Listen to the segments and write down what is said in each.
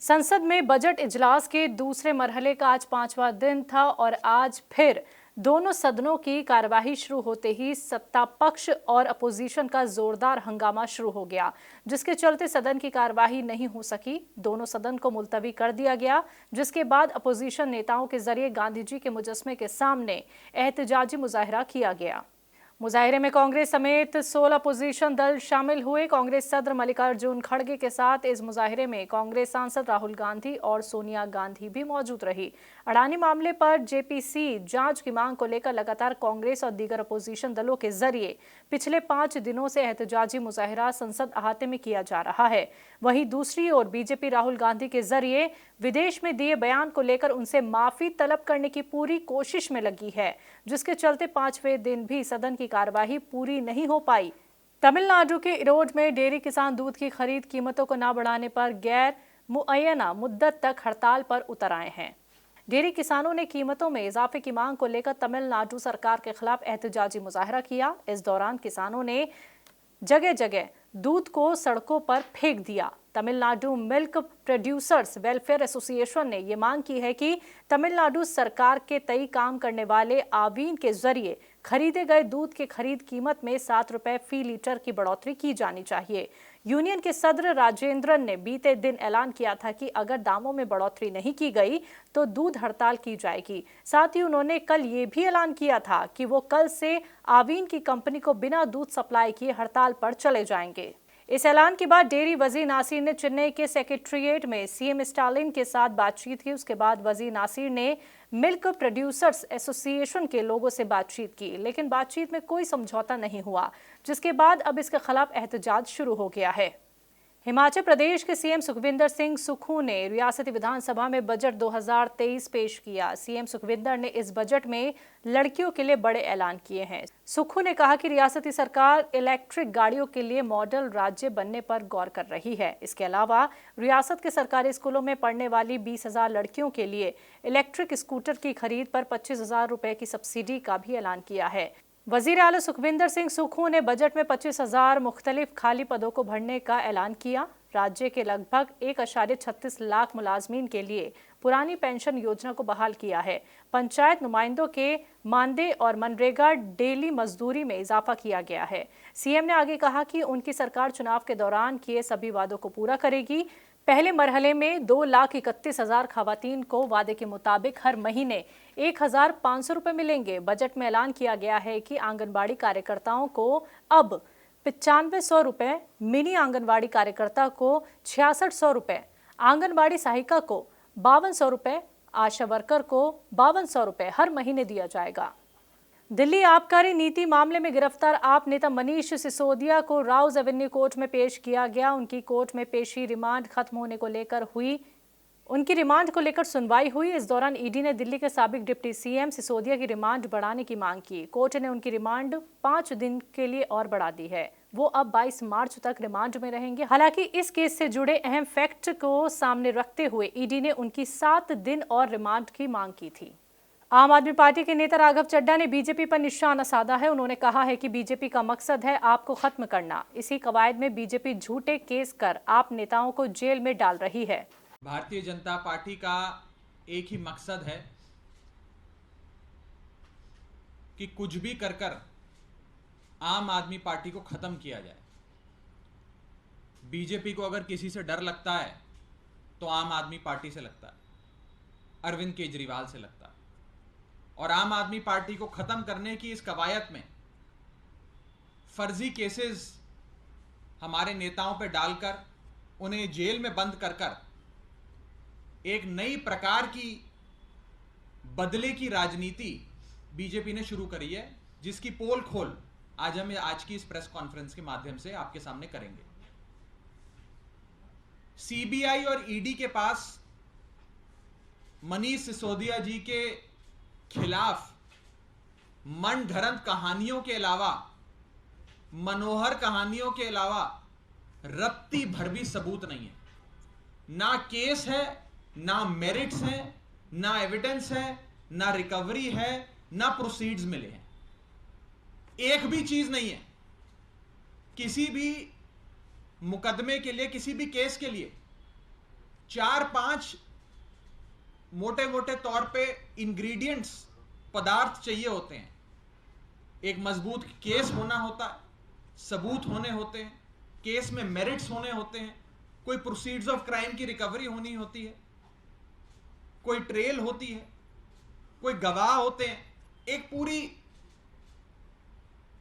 संसद में बजट इजलास के दूसरे मरहले का आज 5वां दिन था और आज फिर दोनों सदनों की कार्यवाही शुरू होते ही सत्ता पक्ष और अपोजिशन का जोरदार हंगामा शुरू हो गया, जिसके चलते सदन की कार्यवाही नहीं हो सकी। दोनों सदन को मुलतवी कर दिया गया, जिसके बाद अपोजिशन नेताओं के जरिए गांधी जी के मुजस्समे के सामने एहतजाजी मुजाहरा किया गया। मुजाहिरे में कांग्रेस समेत 16 अपोजिशन दल शामिल हुए। कांग्रेस सदर मल्लिकार्जुन खड़गे के साथ इस मुजाहिरे में कांग्रेस सांसद राहुल गांधी और सोनिया गांधी भी मौजूद रही। अडानी मामले पर जेपीसी जांच की मांग को लेकर लगातार कांग्रेस और दीगर अपोजिशन दलों के जरिए पिछले 5 दिनों से एहतजाजी मुजाहिरा संसद अहाते में किया जा रहा है। वहीं दूसरी ओर बीजेपी राहुल गांधी के जरिए विदेश में दिए बयान को लेकर उनसे माफी तलब करने की पूरी कोशिश में लगी है, जिसके चलते 5वें दिन भी सदन की कार्यवाही पूरी नहीं हो पाई। तमिलनाडु के इरोड में डेयरी किसान दूध की खरीद कीमतों को न बढ़ाने पर गैर मुअय्यना मुद्दत तक हड़ताल पर उतर आए हैं। डेयरी किसानों ने कीमतों में इजाफे की मांग को लेकर तमिलनाडु सरकार के खिलाफ एहतजाजी मुजाहरा किया। इस दौरान किसानों ने जगह जगह दूध को सड़कों पर फेंक दिया। Tamil Nadu milk producers welfare association ने ये मांग की है कि तमिलनाडु सरकार के तय काम करने वाले आवीन के जरिए खरीदे गए दूध के खरीद कीमत में 7 रुपए फी लीटर की बढ़ोतरी की जानी चाहिए। यूनियन के सदर राजेंद्रन ने बीते दिन ऐलान किया था कि अगर दामों में बढ़ोतरी नहीं की गई तो दूध हड़ताल की जाएगी। साथ ही उन्होंने कल ये भी ऐलान किया था कि वो कल से आवीन की कंपनी को बिना दूध सप्लाई किए हड़ताल पर चले जाएंगे। इस ऐलान के बाद डेयरी वजीर नासिर ने चेन्नई के सेक्रेटेरिएट में सीएम स्टालिन के साथ बातचीत की। उसके बाद वजीर नासिर ने मिल्क प्रोड्यूसर्स एसोसिएशन के लोगों से बातचीत की, लेकिन बातचीत में कोई समझौता नहीं हुआ, जिसके बाद अब इसके खिलाफ एहतजाज शुरू हो गया है। हिमाचल प्रदेश के सीएम सुखविंदर सिंह सुक्खू ने रियासती विधानसभा में बजट 2023 पेश किया। सीएम सुखविंदर ने इस बजट में लड़कियों के लिए बड़े ऐलान किए हैं। सुक्खू ने कहा कि रियासती सरकार इलेक्ट्रिक गाड़ियों के लिए मॉडल राज्य बनने पर गौर कर रही है। इसके अलावा रियासत के सरकारी स्कूलों में पढ़ने वाली 20,000 लड़कियों के लिए इलेक्ट्रिक स्कूटर की खरीद पर 25,000 रुपए की सब्सिडी का भी ऐलान किया है। वजीर आला सुखविंदर सिंह सुक्खू ने बजट में 25,000 मुख्तलिफ खाली पदों को भरने का ऐलान किया। राज्य के लगभग 1.36 लाख मुलाजमीन के लिए पुरानी पेंशन योजना को बहाल किया है। पंचायत नुमाइंदों के मानदेय और मनरेगा डेली मजदूरी में इजाफा किया गया है। सीएम ने आगे कहा कि उनकी सरकार चुनाव के दौरान किए सभी वादों को पूरा करेगी। पहले मरहले में 2,31,000 खवातीन को वादे के मुताबिक हर महीने 1,500 रुपए मिलेंगे। बजट में ऐलान किया गया है कि आंगनबाड़ी कार्यकर्ताओं को अब 9500 रुपए, मिनी आंगनबाड़ी कार्यकर्ता को 6600 रुपए, आंगनबाड़ी सहायिका को 5200 रुपए, आशा वर्कर को 5200 रुपए हर महीने दिया जाएगा। दिल्ली आबकारी नीति मामले में गिरफ्तार आप नेता मनीष सिसोदिया को राउज एवेन्यू कोर्ट में पेश किया गया। उनकी कोर्ट में पेशी रिमांड खत्म होने को लेकर हुई। उनकी रिमांड को लेकर सुनवाई हुई। इस दौरान ईडी ने दिल्ली के साबिक डिप्टी सीएम सिसोदिया की रिमांड बढ़ाने की मांग की। कोर्ट ने उनकी रिमांड 5 दिन के लिए और बढ़ा दी है। वो अब 22 मार्च तक रिमांड में रहेंगे। हालांकि इस केस से जुड़े अहम फैक्ट को सामने रखते हुए ईडी ने उनकी 7 दिन और रिमांड की मांग की थी। आम आदमी पार्टी के नेता राघव चड्ढा ने बीजेपी पर निशाना साधा है। उन्होंने कहा है कि बीजेपी का मकसद है आपको खत्म करना। इसी कवायद में बीजेपी झूठे केस कर आप नेताओं को जेल में डाल रही है। भारतीय जनता पार्टी का एक ही मकसद है कि कुछ भी कर कर आम आदमी पार्टी को खत्म किया जाए। बीजेपी को अगर किसी से डर लगता है तो आम आदमी पार्टी से लगता है, अरविंद केजरीवाल से लगता है। और आम आदमी पार्टी को खत्म करने की इस कवायद में फर्जी केसेस हमारे नेताओं पर डालकर उन्हें जेल में बंद कर कर एक नई प्रकार की बदले की राजनीति बीजेपी ने शुरू करी है, जिसकी पोल खोल आज हम आज की इस प्रेस कॉन्फ्रेंस के माध्यम से आपके सामने करेंगे। सीबीआई और ईडी के पास मनीष सिसोदिया जी के खिलाफ मनगढ़ंत कहानियों के अलावा, मनोहर कहानियों के अलावा रत्ती भर भी सबूत नहीं है। ना केस है, ना मेरिट्स हैं, ना एविडेंस है, ना रिकवरी है, ना प्रोसीड्स मिले हैं। एक भी चीज नहीं है। किसी भी मुकदमे के लिए, किसी भी केस के लिए 4-5 मोटे मोटे तौर पे इंग्रेडिएंट्स, पदार्थ चाहिए होते हैं। एक मजबूत केस होना होता है, सबूत होने होते हैं, केस में मेरिट्स होने होते हैं, कोई प्रोसीड्स ऑफ क्राइम की रिकवरी होनी होती है, कोई ट्रेल होती है, कोई गवाह होते हैं, एक पूरी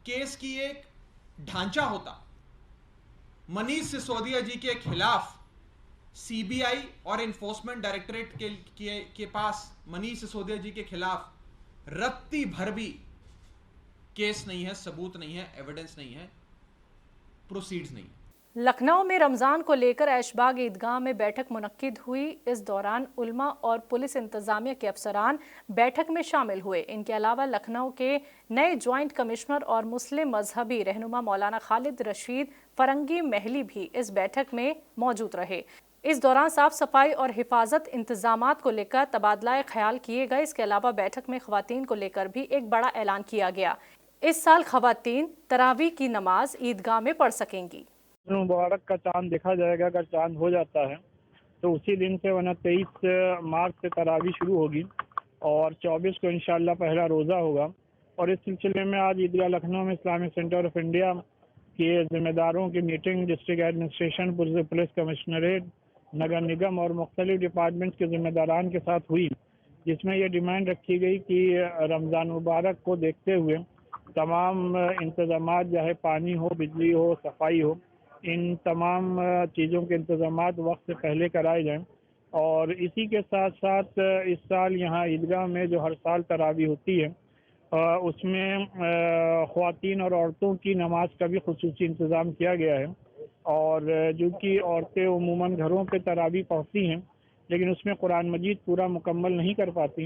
केस की एक ढांचा होता। मनीष सिसोदिया जी के खिलाफ सीबीआई और इन्फोर्समेंट डायरेक्टरेट के पास मनीष सिसोदिया जी के खिलाफ रत्ती भर भी केस नहीं है, सबूत नहीं है, एविडेंस नहीं है, प्रोसीड्स नहीं है। लखनऊ में रमजान को लेकर ऐशबाग ईदगाह में बैठक मुनक्किद हुई। इस दौरान उल्मा और पुलिस इंतजामिया के अफसरान बैठक में शामिल हुए। इनके अलावा लखनऊ के नए ज्वाइंट कमिश्नर और मुस्लिम मजहबी रहनुमा मौलाना खालिद रशीद फरंगी महली भी इस बैठक में मौजूद रहे। इस दौरान साफ सफाई और हिफाजत इंतजामात को लेकर तबादला ख्याल किए गए। इसके अलावा बैठक में खवातीन को लेकर भी एक बड़ा ऐलान किया गया। इस साल खवातीन तरावी की नमाज ईदगाह में पढ़ सकेंगी। मुबारक का चांद देखा जाएगा। अगर चांद हो जाता है तो उसी दिन से, वरना 23 मार्च से तरावी शुरू होगी और 24 को इंशाल्लाह पहला रोज़ा होगा। और इस सिलसिले में आज ईदगाह लखनऊ में इस्लामिक सेंटर ऑफ इंडिया के जिम्मेदारों की meeting district administration, police commissionerate, नगर निगम और मुख्तलिफ डिपार्टमेंट्स के जिम्मेदारान के साथ हुई, जिसमें यह डिमांड रखी गई कि रमज़ान मुबारक को देखते हुए तमाम इंतजामात, चाहे पानी हो, बिजली हो, सफाई हो, इन तमाम चीज़ों के इंतजामात वक्त से पहले कराए जाएं। और इसी के साथ साथ इस साल यहाँ ईदगाह में जो हर साल तरावी होती है उसमें ख़वातीन और औरतों की नमाज का भी खुसूसी इंतज़ाम किया गया है। और जो कि औरतें उमूमन घरों पे तरावी पढ़ती हैं लेकिन उसमें कुरान मजीद पूरा मुकम्मल नहीं कर पाती,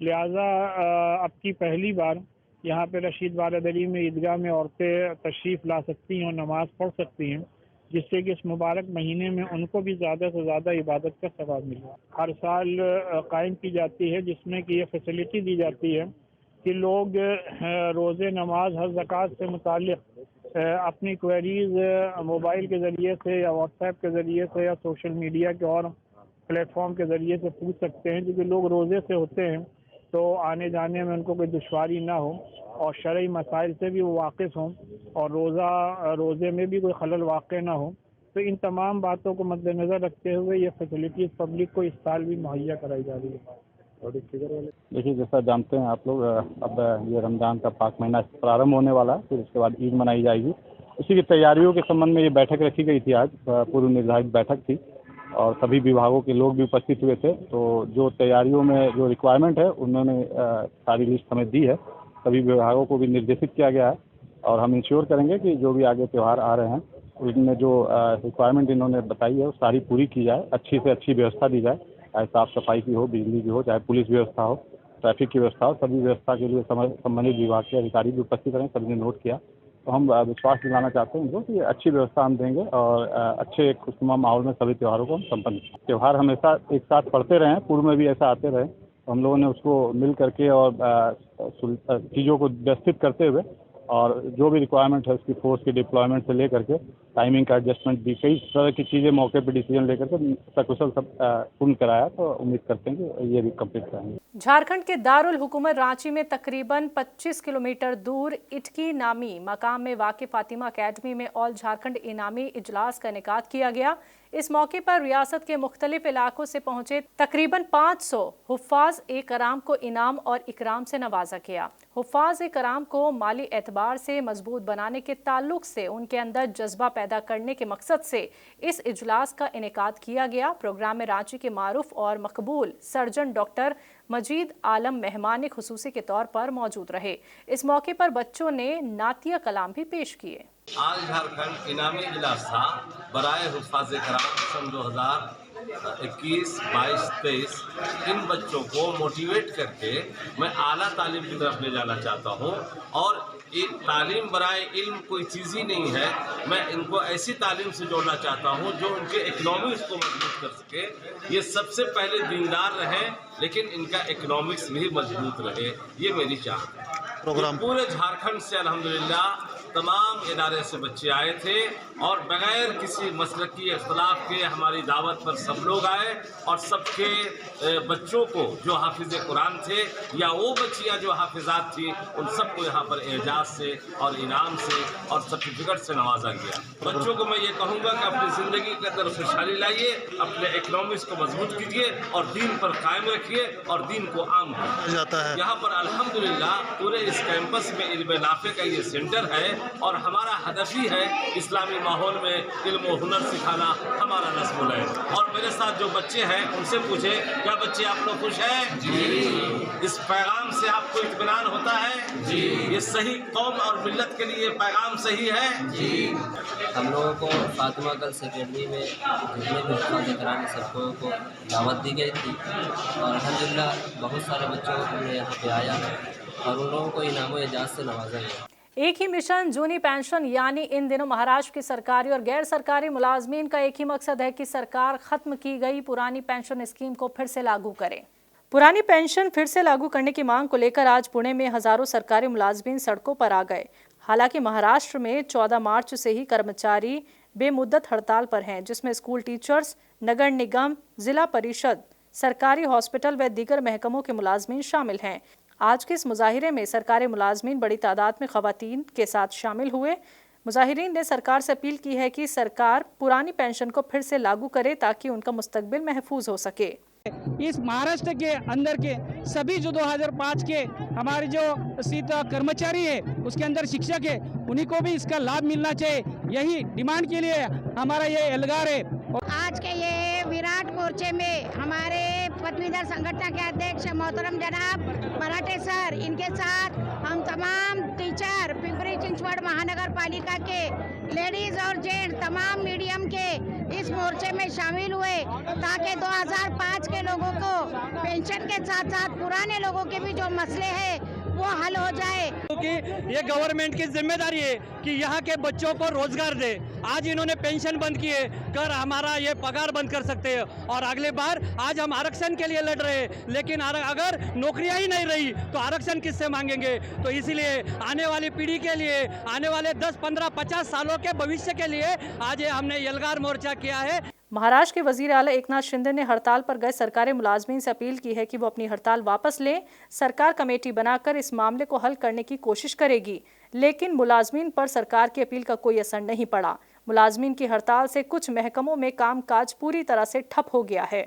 लिहाजा अब की पहली बार यहाँ पे रशीद बारादरी में ईदगाह में औरतें तशरीफ़ ला सकती हैं और नमाज़ पढ़ सकती हैं, जिससे कि इस मुबारक महीने में उनको भी ज़्यादा से ज़्यादा इबादत का सवाब मिले। हर साल कायम की जाती है, जिसमें कि ये फैसिलिटी दी जाती है कि लोग रोज़े, नमाज, हज, ज़कात से मुताल्लिक़ अपनी क्वेरीज़ मोबाइल के ज़रिए से या व्हाट्सएप के ज़रिए से या सोशल मीडिया के और प्लेटफॉर्म के ज़रिए से पूछ सकते हैं, क्योंकि लोग रोज़े से होते हैं तो आने जाने में उनको कोई दुश्वारी ना हो और शरई मसाइल से भी वो वाकिफ़ हों और रोज़े में भी कोई खलल वाक़ ना हो। तो इन तमाम बातों को मद्देनज़र रखते हुए ये फैसिलिटीज़ पब्लिक को इस साल भी मुहैया कराई जा रही है। देखिए, जैसा जानते हैं आप लोग, अब ये रमज़ान का पाक महीना प्रारंभ होने वाला है, फिर उसके बाद ईद मनाई जाएगी। उसी की तैयारियों के संबंध में ये बैठक रखी गई थी। आज पूर्व निर्धारित बैठक थी और सभी विभागों के लोग भी उपस्थित हुए थे। तो जो तैयारियों में जो रिक्वायरमेंट है उन्होंने सारी लिस्ट हमें दी है, सभी विभागों को भी निर्देशित किया गया है और हम इंश्योर करेंगे कि जो भी आगे त्यौहार आ रहे हैं उनमें जो रिक्वायरमेंट इन्होंने बताई है वो सारी पूरी की जाए, अच्छी से अच्छी व्यवस्था दी जाए, चाहे साफ़ सफाई की हो, बिजली की हो, चाहे पुलिस व्यवस्था हो, ट्रैफिक की व्यवस्था हो। सभी व्यवस्था के लिए संबंधित विभाग के अधिकारी भी उपस्थित रहें, सभी ने नोट किया। तो हम विश्वास दिलाना चाहते हैं इनको कि अच्छी व्यवस्था हम देंगे और अच्छे खुशनुमा माहौल में सभी त्योहारों को हम संपन्न करेंगे। त्यौहार हमेशा एक साथ पड़ते रहें, पूर्व में भी ऐसा आते रहे, तो हम लोगों ने उसको मिल करके और चीज़ों को व्यवस्थित करते हुए और जो भी रिक्वायरमेंट है उसकी फोर्स की डिप्लॉयमेंट से लेकर के टाइमिंग का एडजस्टमेंट भी, कई तरह की चीज़ें मौके पर डिसीजन लेकर के सकुशल सब पूर्ण कराया। तो उम्मीद करते हैं कि ये भी कंप्लीट कराएंगे। झारखंड के दारुल हुकूमत रांची में तकरीबन 25 किलोमीटर दूर इटकी नामी मकाम में वाक़ फातिमा अकेडमी में ऑल झारखंड इनामी इजलास का इनेकाद किया गया। इस मौके पर रियासत के मुख्तलिफ इलाकों से पहुंचे तकरीबन 500 हुफ़ाज़ ए कराम को इनाम और इकराम से नवाजा गया। हुफ़ाज़ ए कराम को माली एतबार से मजबूत बनाने के ताल्लुक से उनके अंदर जज्बा पैदा करने के मकसद से इस इजलास का इनेकाद किया गया। प्रोग्राम में रांची के मारूफ और मकबूल सर्जन डॉक्टर मजीद आलम मेहमान खुसूसी के तौर पर मौजूद रहे। इस मौके पर बच्चों ने नातिया कलाम भी पेश किए। आज झारखंड इनामी इजलास था बराए हुफ़ाज़ कराम सन 2021, 22, 23। इन बच्चों को मोटिवेट करके मैं आला तालीम की तरफ ले जाना चाहता हूँ और एक तालीम बराए इल्म कोई चीज़ ही नहीं है। मैं इनको ऐसी तालीम से जोड़ना चाहता हूँ जो उनके इकोनॉमिक्स को मजबूत कर सके। ये सबसे पहले दीनदार रहे लेकिन इनका इकोनॉमिक्स भी मजबूत रहे, ये मेरी चाह है। पूरे झारखंड से अल्हम्दुलिल्लाह तमाम इदारे से बच्चे आए थे और बगैर किसी मसलकी इख्तलाफ के हमारी दावत पर सब लोग आए और सबके बच्चों को जो हाफिज कुरान थे या वो बच्चियां जो हाफिजात थी उन सबको यहाँ पर एजाज से और इनाम से और सर्टिफिकेट से नवाजा गया। बच्चों को मैं ये कहूँगा कि अपनी ज़िंदगी के अंदर खुशहाली लाइए, अपने इकोनॉमिक्स को मजबूत कीजिए और दीन पर कायम रखिए और दीन को आम जाता है। यहाँ पर अल्हम्दुलिल्लाह पूरे इस कैंपस में इल्म नाफे का ये सेंटर है और हमारा हदफ ही है इस्लामी माहौल में इल्म और हुनर सिखाना हमारा नस्मुल है। और मेरे साथ जो बच्चे हैं उनसे पूछे, क्या बच्चे आप लोग खुश हैं? जी। इस पैगाम से आपको इत्मीनान होता है? जी। ये सही कौम और मिल्लत के लिए पैगाम सही है? जी। हम लोगों को फातिमा गर्ल्स अकेडमी में जितने भी हुफ़ाज़ कराम सबको को दावत दी गई थी और अल्हम्दुलिल्लाह बहुत सारे बच्चों को यहाँ पे आया और उन लोगों को इनाम एजाज़ से नवाजा गया। एक ही मिशन जूनी पेंशन यानी इन दिनों महाराष्ट्र की सरकारी और गैर सरकारी मुलाजमीन का एक ही मकसद है कि सरकार खत्म की गई पुरानी पेंशन स्कीम को फिर से लागू करे। पुरानी पेंशन फिर से लागू करने की मांग को लेकर आज पुणे में हजारों सरकारी मुलाजमीन सड़कों पर आ गए। हालांकि महाराष्ट्र में 14 मार्च से ही कर्मचारी बेमुद्दत हड़ताल पर हैं, जिसमें स्कूल टीचर्स, नगर निगम, जिला परिषद, सरकारी हॉस्पिटल व दीगर महकमों के मुलाजमीन शामिल हैं। आज के इस मुजाहिरे में सरकारी मुलाजमीन बड़ी तादाद में खवातीन के साथ शामिल हुए। मुजाहिरीन ने सरकार से अपील की है कि सरकार पुरानी पेंशन को फिर से लागू करे ताकि उनका मुस्तकबिल महफूज हो सके। इस महाराष्ट्र के अंदर के सभी जो 2005 के हमारे जो कर्मचारी है उसके अंदर शिक्षक है उन्हीं को भी इसका लाभ मिलना चाहिए, यही डिमांड के लिए हमारा ये एल्गार है। आज के ये विराट मोर्चे में हमारे पदवीधर संगठन के अध्यक्ष मोहतरम जनाब मराठे सर, इनके साथ हम तमाम टीचर पिंपरी चिंचवड़ महानगर पालिका के लेडीज और जेंट्स तमाम मीडियम के इस मोर्चे में शामिल हुए ताकि 2005 के लोगों को पेंशन के साथ साथ पुराने लोगों के भी जो मसले हैं वो हल हो जाए। क्योंकि ये गवर्नमेंट की जिम्मेदारी है कि यहाँ के बच्चों को रोजगार दे। आज इन्होंने पेंशन बंद किए कर हमारा ये पगार बंद कर सकते हैं और अगले बार आज हम आरक्षण के लिए लड़ रहे हैं, लेकिन अगर नौकरियां ही नहीं रही तो आरक्षण किससे मांगेंगे। तो इसीलिए आने वाली पीढ़ी के लिए, आने वाले 10, 15, 50 सालों के भविष्य के लिए आज ये हमने यलगार मोर्चा किया है। महाराष्ट्र के वजीर आला एकनाथ शिंदे ने हड़ताल पर गए सरकारी मुलाजमीन से अपील की है कि वो अपनी हड़ताल वापस लें। सरकार कमेटी बनाकर इस मामले को हल करने की कोशिश करेगी, लेकिन मुलाजमीन पर सरकार की अपील का कोई असर नहीं पड़ा। मुलाजमीन की हड़ताल से कुछ महकमों में कामकाज पूरी तरह से ठप हो गया है।